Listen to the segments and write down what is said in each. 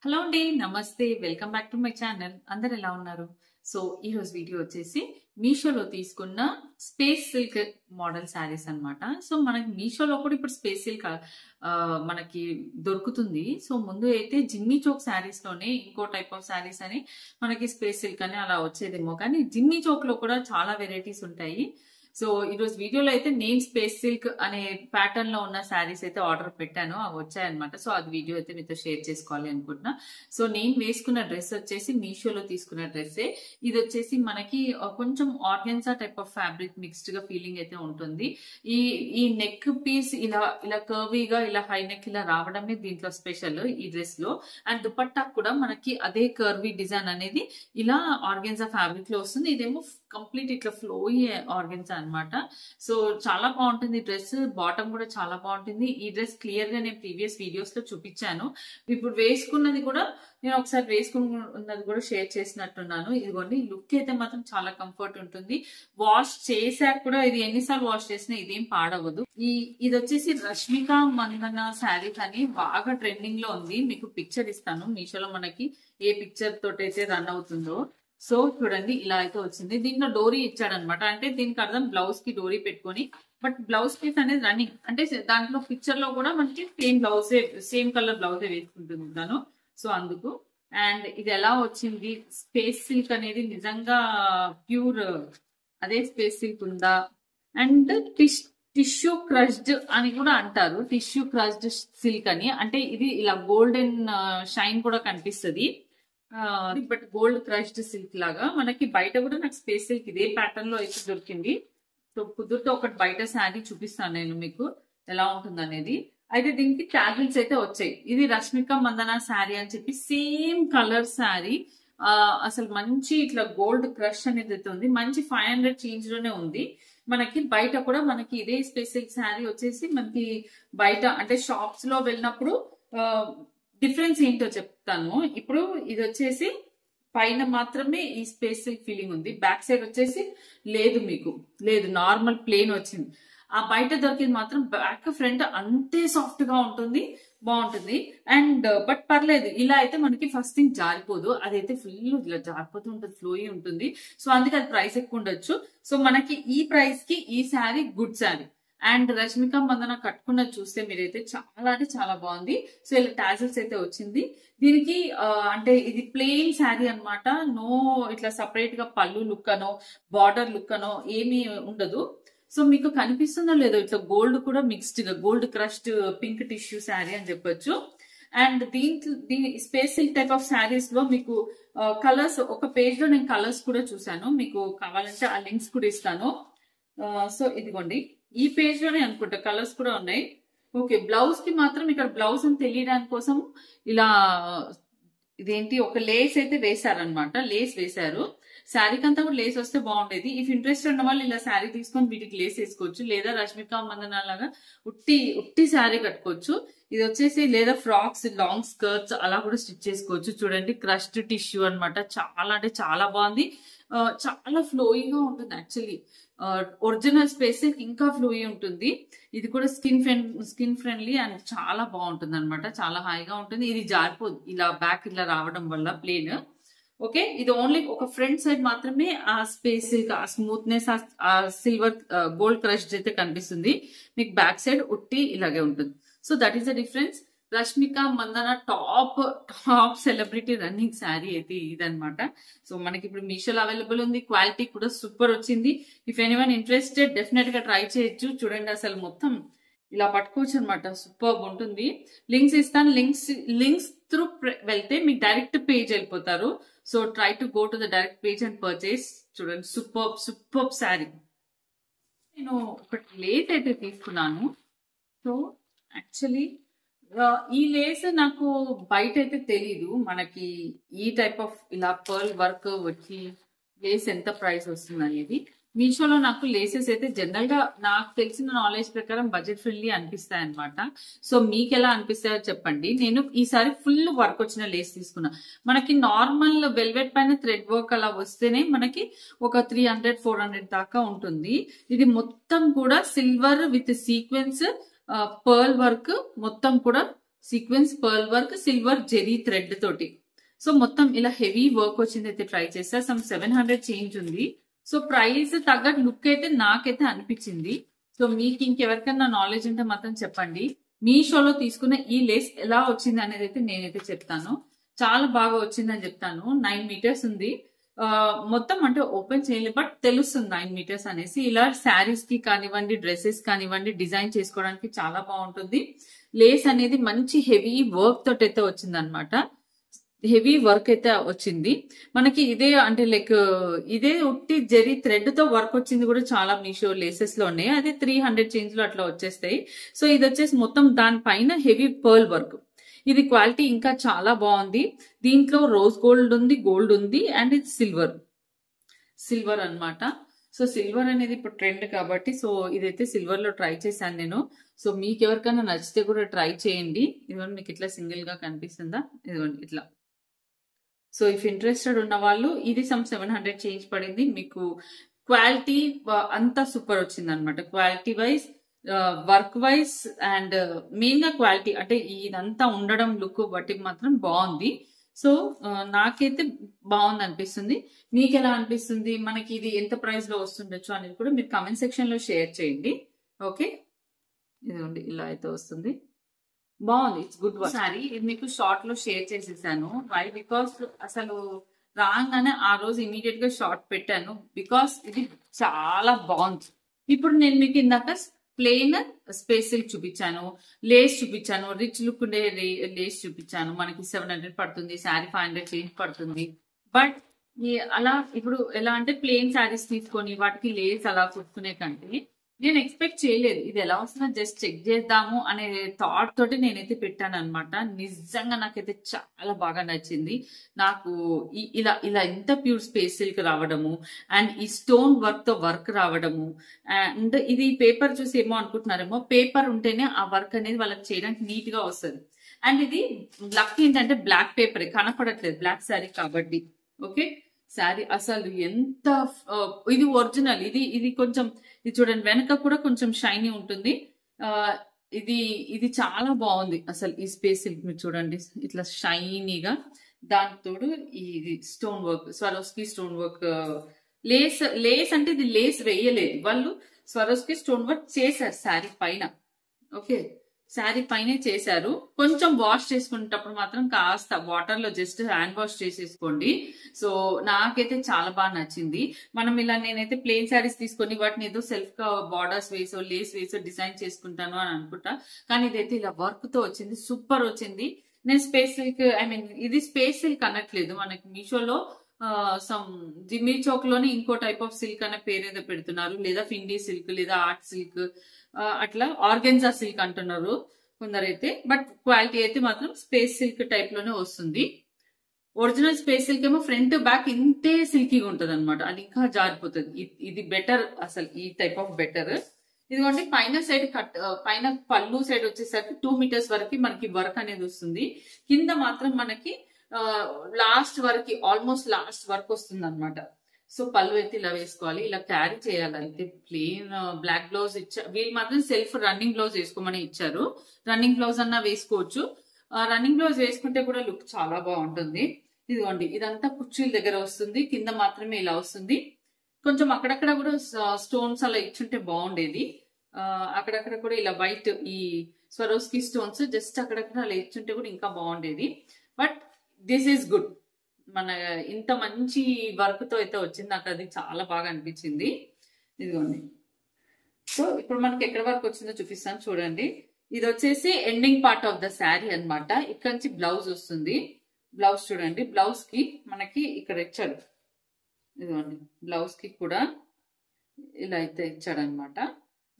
Hello అండి, నమస్తే. Welcome back to my channel. అందరు ఎలా ఉన్నారు? సో ఈ రోజు వీడియో వచ్చేసి మీషోలో తీసుకున్న స్పేస్ సిల్క్ మోడల్ శారీస్ అన్నమాట. సో మనకి మీషోలో కూడా ఇప్పుడు స్పేస్ సిల్క్ మనకి దొరుకుతుంది. సో ముందు అయితే జిమ్మి చోక్ శారీస్ లోనే ఇంకో టైప్ ఆఫ్ శారీస్ అని మనకి స్పేస్ సిల్క్ అని అలా వచ్చేదేమో, కానీ జిమ్మి చోక్ లో కూడా చాలా వెరైటీస్ ఉంటాయి. సో ఈ రోజు వీడియోలో అయితే నేను స్పేస్ సిల్క్ అనే ప్యాటర్న్ లో ఉన్న శారీస్ అయితే ఆర్డర్ పెట్టాను, అవి వచ్చాయన్నమాట. సో అది వీడియో అయితే మీతో షేర్ చేసుకోవాలి అనుకుంటున్నా. సో నేను వేసుకున్న డ్రెస్ వచ్చేసి మీషోలో తీసుకున్న డ్రెస్సే. ఇది వచ్చేసి మనకి కొంచెం organza type of fabric mixed గా ఫీలింగ్ అయితే ఉంటుంది. ఈ నెక్ పీస్ ఇలా ఇలా కర్వీగా ఇలా హై నెక్ ఇలా రావడమే దీంట్లో స్పెషల్ ఈ డ్రెస్ లో. అండ్ దుపట్టా కూడా మనకి అదే కర్వీ డిజైన్ అనేది ఇలా ఆర్గెన్జా ఫ్యాబ్రిక్ లో వస్తుంది. ఇదేమో కంప్లీట్ ఇట్లా ఫ్లోయీ ఆర్గెన్జా అన్నమాట. సో చాలా బాగుంటుంది డ్రెస్. బాటమ్ కూడా చాలా బాగుంటుంది. ఈ డ్రెస్ క్లియర్ గా నేను ప్రీవియస్ వీడియోస్ లో చూపించాను. ఇప్పుడు వేసుకున్నది కూడా నేను ఒకసారి వేసుకున్నది కూడా షేర్ చేసినట్టున్నాను. ఇదిగోండి, లుక్ అయితే మాత్రం చాలా కంఫర్ట్ ఉంటుంది. వాష్ చేశాక కూడా ఇది ఎన్నిసార్లు వాష్ చేసినా ఇదేం పాడవదు. ఇది వచ్చేసి రష్మిక మందన శారీస్ అని బాగా ట్రెండింగ్ లో ఉంది. మీకు పిక్చర్ ఇస్తాను. మీషోలో మనకి ఏ పిక్చర్ తోటి అయితే రన్ అవుతుందో. సో చూడండి, ఇలా అయితే వచ్చింది. దీంట్లో డోరీ ఇచ్చాడనమాట. అంటే దీనికి అర్థం బ్లౌజ్ కి డోరీ పెట్టుకొని, బట్ బ్లౌజ్ పీస్ అనేది రన్నింగ్. అంటే దాంట్లో పిక్చర్ లో కూడా మనకి సేమ్ కలర్ బ్లౌజే వేసుకుంటుంది తను. సో అందుకు. అండ్ ఇది ఎలా వచ్చింది, స్పేస్ సిల్క్ అనేది నిజంగా ప్యూర్ అదే స్పేస్ సిల్క్ ఉందా? అండ్ టిష్యూ క్రష్డ్ అని కూడా అంటారు. టిష్యూ క్రష్డ్ సిల్క్ అని అంటే ఇది ఇలా గోల్డెన్ షైన్ కూడా కనిపిస్తుంది. బట్ గోల్డ్ క్రష్డ్ సిల్క్ లాగా మనకి బయట కూడా నాకు స్పేస్ సిల్క్ ఇదే ప్యాటర్న్ లో అయితే దొరికింది. సో కుదురుతో ఒకటి బయట శారీ చూపిస్తాను నేను మీకు ఎలా ఉంటుంది అనేది. అయితే దీనికి ట్యాగిల్స్ అయితే వచ్చాయి. ఇది రష్మిక మందన శారీ అని చెప్పి సేమ్ కలర్ శారీ. అసలు మంచి ఇట్లా గోల్డ్ క్రష్ అనేది అయితే ఉంది. మంచి 500 చేంజ్ లోనే ఉంది. మనకి బయట కూడా మనకి ఇదే స్పేస్ సిల్క్ శారీ వచ్చేసి మనకి బయట అంటే షాప్స్ లో వెళ్ళినప్పుడు డిఫరెన్స్ ఏంటో చెప్తాను. ఇప్పుడు ఇది వచ్చేసి పైన మాత్రమే ఈ స్పేస్ సిల్క్ ఫీలింగ్ ఉంది, బ్యాక్ సైడ్ వచ్చేసి లేదు నార్మల్ ప్లేన్ వచ్చింది. ఆ బయట దొరికింది మాత్రం బ్యాక్ ఫ్రంట్ అంతే సాఫ్ట్ గా ఉంటుంది, బాగుంటుంది. అండ్ బట్ పర్లేదు, ఇలా అయితే మనకి ఫస్ట్ థింగ్ జారిపోదు. అదైతే ఫుల్ ఇలా జారిపోతూ ఉంటుంది, ఫ్లోయి ఉంటుంది. సో అందుకే అది ప్రైస్ ఎక్కువ ఉండొచ్చు. సో మనకి ఈ ప్రైస్ కి ఈ శారీ గుడ్ శారీ. అండ్ రష్మిక మందన కట్టుకున్నది చూస్తే మీరైతే చాలా అంటే చాలా బాగుంది. సో ఇలా టాజిల్స్ అయితే వచ్చింది దీనికి. అంటే ఇది ప్లెయిన్ శారీ అనమాట. నో ఇట్లా సపరేట్ గా పళ్ళు లుక్ అనో బార్డర్ లుక్ అనో ఏమీ ఉండదు. సో మీకు కనిపిస్తుందో లేదో ఇట్లా గోల్డ్ కూడా మిక్స్డ్ గా gold crushed pink tissue sari అని చెప్పొచ్చు. అండ్ దీని space silk type of saris లో మీకు కలర్స్ ఒక పేజ్ లో నేను కలర్స్ కూడా చూసాను. మీకు కావాలంటే ఆ లింక్స్ కూడా ఇస్తాను. సో ఇదిగోండి, ఈ పేజ్ లోనే అనుకుంటా కలర్స్ కూడా ఉన్నాయి. ఓకే, బ్లౌజ్ కి మాత్రం ఇక్కడ బ్లౌజ్ అని తెలియడానికి కోసం ఇలా ఇదేంటి ఒక లేస్ అయితే వేశారనమాట. లేస్ వేశారు. శారీకి అంతా కూడా లేస్ వస్తే బాగుండేది. ఇఫ్ ఇంట్రెస్ట్ ఉన్న వాళ్ళు ఇలా శారీ తీసుకొని వీటికి లేస్ వేసుకోవచ్చు, లేదా రష్మిక మందన లాగా ఉట్టి శారీ కట్టుకోవచ్చు. ఇది వచ్చేసి లేదా ఫ్రాక్స్ లాంగ్ స్కర్ట్స్ అలా కూడా స్టిచ్ చేసుకోవచ్చు. చూడండి, క్రష్డ్ టిష్యూ అనమాట. చాలా అంటే చాలా బాగుంది. చాలా ఫ్లోయింగ్ గా ఉంటుంది. యాక్చువల్లీ ఒరిజినల్ స్పేస్ ఇంకా ఫ్లోయీ ఉంటుంది. ఇది కూడా స్కిన్ ఫ్రెండ్లీ అండ్ చాలా బాగుంటుంది అనమాట. చాలా హాయిగా ఉంటుంది. ఇది జారిపోదు ఇలా బ్యాక్ ఇలా రావడం వల్ల ప్లేన్. ఓకే, ఇది ఓన్లీ ఒక ఫ్రంట్ సైడ్ మాత్రమే ఆ స్పేస్ ఆ స్మూత్నెస్ ఆ సిల్వర్ గోల్డ్ క్రష్ అయితే కనిపిస్తుంది. మీకు బ్యాక్ సైడ్ ఉట్టి ఇలాగే ఉంటుంది. So that is the difference. Rashmika Mandanna top celebrity running sari అయితే ఇదనమాట. సో మనకి ఇప్పుడు మీషోలో అవైలబుల్ ఉంది. క్వాలిటీ కూడా సూపర్ వచ్చింది. ఇఫ్ ఎనీవన్ ఇంట్రెస్టెడ్ డెఫినెట్ గా ట్రై చేయొచ్చు. చూడండి, అసలు మొత్తం ఇలా పట్టుకోవచ్చు అనమాట. సూపర్ ఉంటుంది. లింక్స్ ఇస్తాను. లింక్స్ త్రూ వెళ్తే మీకు డైరెక్ట్ పేజ్ వెళ్ళిపోతారు. So try to go to the direct page and purchase. చూడండి, సూపర్ శారీ. నేను ఒకటి లేస్ అయితే తీసుకున్నాను. సో యాక్చువల్లీ ఈ లేస్ నాకు బయట అయితే తెలీదు. మనకి ఈ టైప్ ఆఫ్ ఇలా పర్ల్ వర్క్ వచ్చి లేస్ ఎంత ప్రైస్ వస్తుంది అనేది. మీషోలో నాకు లేసెస్ అయితే జనరల్ గా నాకు తెలిసిన నాలెడ్జ్ ప్రకారం బడ్జెట్ ఫ్రెండ్లీ అనిపిస్తాయి అనమాట. సో మీకు ఎలా అనిపిస్తాయో చెప్పండి. నేను ఈసారి ఫుల్ వర్క్ వచ్చిన లేస్ తీసుకున్నా. మనకి నార్మల్ వెల్వెట్ పైన థ్రెడ్ వర్క్ అలా వస్తేనే మనకి ఒక 300-400 దాకా ఉంటుంది. ఇది మొత్తం కూడా silver with sequence pearl work మొత్తం కూడా sequence pearl work, silver zari thread తోటి. సో మొత్తం ఇలా హెవీ వర్క్ వచ్చింది అయితే ట్రై చేసా. సమ్ 700 చేంజ్ ఉంది. సో ప్రైస్ తగ్గట్టు లుక్ అయితే నాకైతే అనిపించింది. సో మీకు ఇంకెవరికైనా నాలెడ్జ్ ఉంటే మాత్రం చెప్పండి. మీషోలో తీసుకున్న ఈ లేస్ ఎలా వచ్చింది అనేది అయితే నేనైతే చెప్తాను. చాలా బాగా వచ్చిందని చెప్తాను. 9 మీటర్స్ ఉంది. మొత్తం అంటే ఓపెన్ చేయలేదు, బట్ తెలుస్తుంది 9 మీటర్స్ అనేసి. ఇలా శారీస్ కి కానివ్వండి, డ్రెస్సెస్ కానివ్వండి, డిజైన్ చేసుకోవడానికి చాలా బాగుంటుంది. లేస్ అనేది మంచి హెవీ వర్క్ తోటి అయితే వచ్చింది అనమాట. హెవీ వర్క్ అయితే వచ్చింది మనకి. ఇదే అంటే లైక్ ఇదే ఉట్టి జెరీ థ్రెడ్ తో వర్క్ వచ్చింది కూడా చాలా మీషో లేసెస్ లో ఉన్నాయి. అదే 300 చేంజ్ లో అట్లా వచ్చేస్తాయి. సో ఇది వచ్చేసి మొత్తం దానిపైన హెవీ పర్ల్ వర్క్. ఇది క్వాలిటీ ఇంకా చాలా బాగుంది. దీంట్లో రోజ్ గోల్డ్ ఉంది అండ్ ఇది సిల్వర్ అన్నమాట. సో సిల్వర్ అనేది ఇప్పుడు ట్రెండ్ కాబట్టి సో ఇదైతే సిల్వర్ లో ట్రై చేశాను నేను. సో మీకు ఎవరికైనా నచ్చితే కూడా ట్రై చేయండి. ఇదిగోండి మీకు ఇట్లా సింగిల్ గా కనిపిస్తుందా, ఇదిగోండి ఇట్లా. సో ఇఫ్ ఇంట్రెస్టెడ్ ఉన్న వాళ్ళు ఇది సమ్ 700 చేంజ్ పడింది. మీకు క్వాలిటీ అంతా సూపర్ వచ్చింది అనమాట. Quality wise, work wise and main గా క్వాలిటీ అంటే ఇదంతా ఉండడం లుక్ బట్టి మాత్రం బాగుంది. సో నాకైతే బాగుంది అనిపిస్తుంది. మీకు ఎలా అనిపిస్తుంది, మనకి ఇది ఎంత ప్రైస్ లో వస్తుండొచ్చు అనేది కూడా మీరు కమెంట్ సెక్షన్ లో షేర్ చేయండి. ఓకే, ఇదిగోండి ఇలా అయితే వస్తుంది. బాగుంది, ఇట్స్ గుడ్ వర్క్. సారీ ఇది మీకు షార్ట్ లో షేర్ చేసేసాను. వై బికాస్ అసలు రాగానే ఆ రోజు ఇమీడియట్ గా షార్ట్ పెట్టాను బికాస్ ఇది చాలా బాగుంది. ఇప్పుడు నేను మీకు ఇందాక ప్లెయిన్ స్పేస్ సిల్క్ చూపించాను, లేస్ చూపించాను, రిచ్ లుక్ ఉండే లేస్ చూపించాను. మనకి 700 పడుతుంది, శారీ 500 చేంజ్ పడుతుంది. బట్ అలా ఇప్పుడు ఎలా అంటే ప్లెయిన్ శారీస్ తీసుకొని వాటికి లేస్ అలా కుట్టుకునే కంటే నేను ఎక్స్పెక్ట్ చేయలేదు ఇది ఎలా వస్తుందో, జస్ట్ చెక్ చేద్దాము అనే థాట్ తోటి నేనైతే పెట్టాను అనమాట. నిజంగా నాకైతే చాలా బాగా నచ్చింది. నాకు ఇలా ఇలా ఎంత ప్యూర్ స్పేస్ సిల్క్ రావడము అండ్ ఈ స్టోన్ వర్క్ తో వర్క్ రావడము అండ్ ఇది పేపర్ చూసి ఏమో అనుకుంటున్నారేమో, పేపర్ ఉంటేనే ఆ వర్క్ అనేది వాళ్ళకి చేయడానికి నీట్ గా వస్తుంది. అండ్ ఇది లక్ ఏంటంటే బ్లాక్ పేపరే కనపడట్లేదు, బ్లాక్ శారీ కాబట్టి. ఓకే, శారీ అసలు ఎంత ఇది ఒరిజినల్. ఇది కొంచెం ఇది చూడండి, వెనక కూడా కొంచెం షైనీ ఉంటుంది. ఇది చాలా బాగుంది అసలు. ఈ స్పేస్ సిల్క్ మీరు చూడండి ఇట్లా షైనీగా, దానితోడు ఇది stone work, Swarovski stone work lace అంటే ఇది లేస్ వేయలేదు వాళ్ళు, స్వరోస్కి స్టోన్ వర్క్ చేశారు శారీ పైన. ఓకే, శారీ పైనే చేశారు. కొంచెం వాష్ చేసుకునేటప్పుడు మాత్రం కాస్త వాటర్ లో జస్ట్ హ్యాండ్ వాష్ చేసేసుకోండి. సో నాకైతే చాలా బాగా నచ్చింది. మనం ఇలా నేనైతే ప్లెయిన్ శారీస్ తీసుకొని వాటిని ఏదో సెల్ఫ్ గా బార్డర్స్ వేసో లేస్ వేసో డిజైన్ చేసుకుంటాను అని అనుకుంటా, కానీ ఇదైతే ఇలా వర్క్ తో వచ్చింది, సూపర్ వచ్చింది. నేను స్పేస్ సిల్క్ ఇది స్పేస్ సిల్క్ అనట్లేదు, మనకి మీషోలో సమ్ జిమ్మీ చౌక్ లోనే ఇంకో టైప్ ఆఫ్ సిల్క్ అనే పేరు ఏదో పెడుతున్నారు, లేదా ఫిండీ సిల్క్ లేదా ఆర్ట్ సిల్క్ అట్లా ఆర్గెన్జా సిల్క్ అంటున్నారు కొందరైతే. బట్ క్వాలిటీ అయితే మాత్రం స్పేస్ సిల్క్ టైప్ లోనే వస్తుంది. ఒరిజినల్ స్పేస్ సిల్క్ ఏమో ఫ్రంట్ బ్యాక్ ఇంతే సిల్కీగా ఉంటది అనమాట, అది ఇంకా జారిపోతుంది. ఇది బెటర్ అసలు, ఈ టైప్ ఆఫ్ బెటర్. ఇదిగోండి పైన సైడ్ పైన పళ్ళు సైడ్ వచ్చేసరికి 2 మీటర్స్ వరకు మనకి వర్క్ అనేది వస్తుంది. కింద మాత్రం మనకి లాస్ట్ వరకు ఆల్మోస్ట్ లాస్ట్ వర్క్ వస్తుంది అనమాట. సో పళ్ళు అయితే ఇలా వేసుకోవాలి, ఇలా క్యారీ చేయాలి. అయితే ప్లెయిన్ బ్లాక్ బ్లౌజ్ ఇచ్చారు వీళ్ళు మాత్రం, సెల్ఫ్ రన్నింగ్ బ్లౌజ్ వేసుకోమని ఇచ్చారు. రన్నింగ్ బ్లౌజ్ అన్నా వేసుకోవచ్చు. రన్నింగ్ బ్లౌజ్ వేసుకుంటే కూడా లుక్ చాలా బాగుంటుంది. ఇదిగోండి ఇదంతా కుర్చీల దగ్గర వస్తుంది, కింద మాత్రమే ఇలా వస్తుంది. కొంచెం అక్కడక్కడ కూడా స్టోన్స్ అలా ఇచ్చుంటే బాగుండేది. అక్కడక్కడ కూడా ఇలా వైట్ ఈ స్వరోస్కి స్టోన్స్ జస్ట్ అక్కడక్కడ అలా ఇచ్చుంటే కూడా ఇంకా బాగుండేది. But this is good. మన ఇంత మంచి వర్క్ తో అయితే వచ్చింది, నాకు అది చాలా బాగా అనిపించింది. ఇదిగోండి, సో ఇప్పుడు మనకి ఎక్కడ వరకు వచ్చిందో చూపిస్తాను చూడండి. ఇది వచ్చేసి ending part of the sari అనమాట. ఇక్కడ నుంచి బ్లౌజ్ వస్తుంది. బ్లౌజ్ చూడండి, బ్లౌజ్ కి మనకి ఇక్కడ ఇచ్చాడు. ఇదిగోండి బ్లౌజ్ కి కూడా ఇలా అయితే ఇచ్చాడు అనమాట.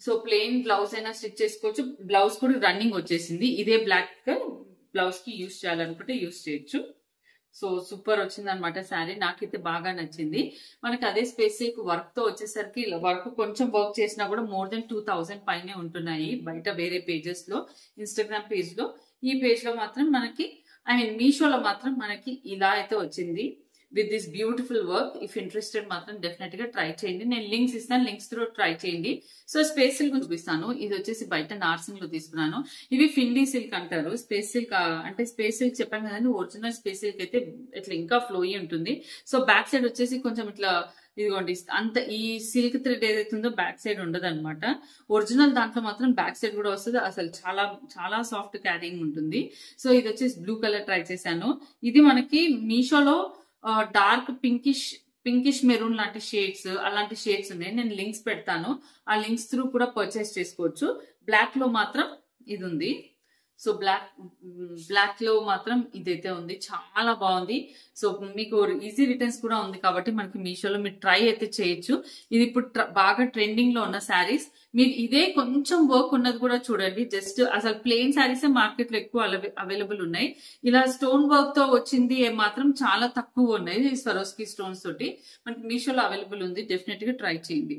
సో ప్లెయిన్ బ్లౌజ్ అయినా స్టిచ్ చేసుకోవచ్చు. బ్లౌజ్ కూడా రన్నింగ్ వచ్చేసింది. ఇదే బ్లాక్ బ్లౌజ్ కి యూజ్ చేయాలనుకుంటే యూజ్ చేయొచ్చు. సో సూపర్ వచ్చింది అనమాట శారీ, నాకైతే బాగా నచ్చింది. మనకి అదే స్పేస్ వర్క్ తో వచ్చేసరికి వర్క్ కొంచెం వర్క్ చేసినా కూడా మోర్ దెన్ 2000 పైనే ఉంటున్నాయి బయట వేరే పేజెస్ లో, ఇన్స్టాగ్రామ్ పేజ్ లో. ఈ పేజ్ లో మాత్రం మనకి మీషోలో మాత్రం మనకి ఇలా అయితే వచ్చింది. With this beautiful work. If interested మాత్రం డెఫినెట్ గా ట్రై చేయండి. నేను లింక్స్ ఇస్తాను, లింక్స్ త్రూ ట్రై చేయండి. సో స్పేస్ సిల్క్ చూపిస్తాను. ఇది వచ్చేసి బయట నార్సింగ్ లో తీసుకున్నాను. ఇవి ఫిండీ సిల్క్ అంటారు. స్పేస్ సిల్క్ అంటే స్పేస్ సిల్క్ చెప్పాను కదండి, ఒరిజినల్ స్పేస్ సిల్క్ అయితే ఇట్లా ఇంకా ఫ్లోయీ ఉంటుంది. సో బ్యాక్ సైడ్ వచ్చేసి కొంచెం ఇట్లా ఇదిగోండి అంత ఈ సిల్క్ థ్రెడ్ ఏదైతే ఉందో బ్యాక్ సైడ్ ఉండదు అనమాట. ఒరిజినల్ దాంట్లో మాత్రం బ్యాక్ సైడ్ కూడా వస్తుంది. అసలు చాలా చాలా సాఫ్ట్ క్యారింగ్ ఉంటుంది. సో ఇది వచ్చేసి బ్లూ కలర్ ట్రై చేశాను. ఇది మనకి మీషోలో డార్క్ పింకిష్ మెరూన్ లాంటి షేడ్స్, అలాంటి షేడ్స్ ఉన్నాయి. నేను లింక్స్ పెడతాను, ఆ లింక్స్ త్రూ కూడా పర్చేస్ చేసుకోవచ్చు. బ్లాక్ లో మాత్రం ఇది ఉంది. సో బ్లాక్ లో మాత్రం ఇదైతే ఉంది, చాలా బాగుంది. సో మీకు ఈజీ రిటర్న్స్ కూడా ఉంది కాబట్టి మనకి మీషోలో మీరు ట్రై అయితే చేయొచ్చు. ఇది ఇప్పుడు బాగా ట్రెండింగ్ లో ఉన్న శారీస్. మీరు ఇదే కొంచెం వర్క్ ఉన్నది కూడా చూడండి. జస్ట్ అసలు ప్లెయిన్ శారీసే మార్కెట్ లో ఎక్కువ అవైలబుల్ ఉన్నాయి. ఇలా స్టోన్ వర్క్ తో వచ్చింది మాత్రం చాలా తక్కువ ఉన్నాయి. స్వరోస్కి స్టోన్స్ తోటి మనకి మీషోలో అవైలబుల్ ఉంది. డెఫినెట్ గా ట్రై చేయండి.